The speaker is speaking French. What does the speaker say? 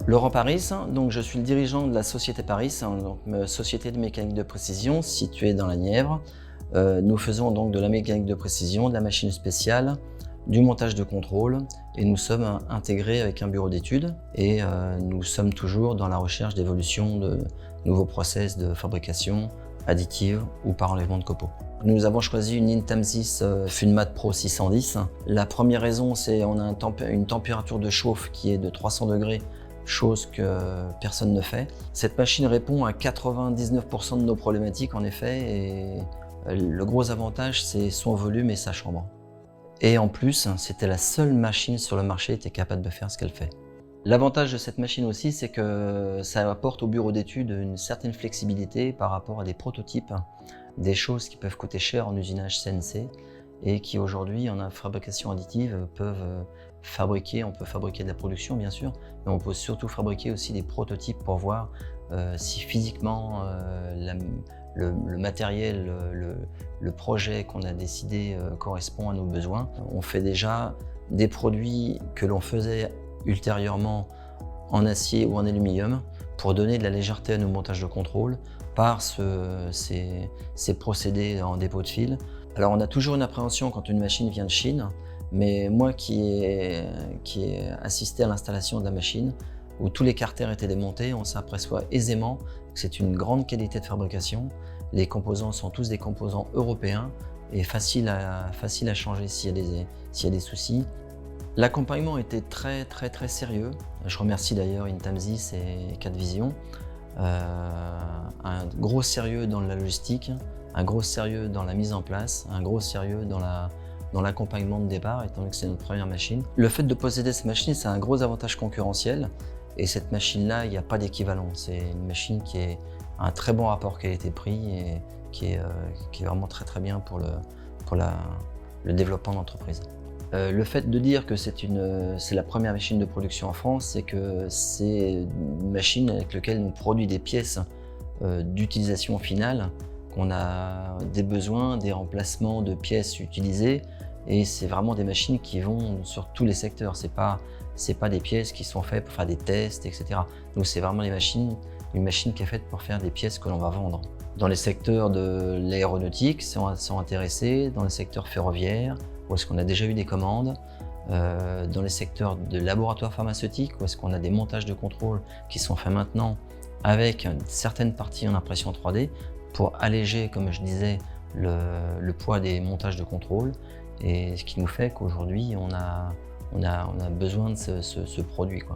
Laurent Paris, donc je suis le dirigeant de la société Paris, donc société de mécanique de précision située dans la Nièvre. Nous faisons donc de la mécanique de précision, de la machine spéciale, du montage de contrôle et nous sommes intégrés avec un bureau d'études et nous sommes toujours dans la recherche d'évolution de nouveaux process de fabrication additive ou par enlèvement de copeaux. Nous avons choisi une Intamsys Funmat Pro 610. La première raison, c'est qu'on a une température de chauffe qui est de 300 degrés, chose que personne ne fait. Cette machine répond à 99% de nos problématiques en effet et le gros avantage c'est son volume et sa chambre. Et en plus, c'était la seule machine sur le marché qui était capable de faire ce qu'elle fait. L'avantage de cette machine aussi, c'est que ça apporte au bureau d'études une certaine flexibilité par rapport à des prototypes, des choses qui peuvent coûter cher en usinage CNC et qui aujourd'hui en fabrication additive peuvent fabriquer, on peut fabriquer de la production bien sûr, mais on peut surtout fabriquer aussi des prototypes pour voir si physiquement le matériel, le projet qu'on a décidé correspond à nos besoins. On fait déjà des produits que l'on faisait ultérieurement en acier ou en aluminium pour donner de la légèreté à nos montages de contrôle par ces procédés en dépôt de fil. Alors on a toujours une appréhension quand une machine vient de Chine, mais moi qui ai assisté à l'installation de la machine, où tous les carters étaient démontés, on s'aperçoit aisément que c'est une grande qualité de fabrication. Les composants sont tous des composants européens et faciles à changer s'il y a des soucis. L'accompagnement était très sérieux. Je remercie d'ailleurs Intamsys et Cadvision. Un gros sérieux dans la logistique, un gros sérieux dans la mise en place, un gros sérieux dans l'accompagnement de départ, étant donné que c'est notre première machine. Le fait de posséder cette machine, c'est un gros avantage concurrentiel. Et cette machine-là, il n'y a pas d'équivalent. C'est une machine qui est un très bon rapport qualité-prix et qui est vraiment très bien pour le développement d'entreprise. Le fait de dire que c'est la première machine de production en France, c'est que c'est une machine avec laquelle on produit des pièces d'utilisation finale, qu'on a des besoins, des remplacements de pièces utilisées, et c'est vraiment des machines qui vont sur tous les secteurs. C'est pas des pièces qui sont faites pour faire des tests, etc. Donc c'est vraiment une machine qui est faite pour faire des pièces que l'on va vendre. Dans les secteurs de l'aéronautique, sont intéressés, dans les secteurs ferroviaires, où est-ce qu'on a déjà eu des commandes, dans les secteurs de laboratoires pharmaceutiques, où est-ce qu'on a des montages de contrôle qui sont faits maintenant avec certaines parties en impression 3D pour alléger, comme je disais, le poids des montages de contrôle, et ce qui nous fait qu'aujourd'hui on a besoin de ce produit, quoi.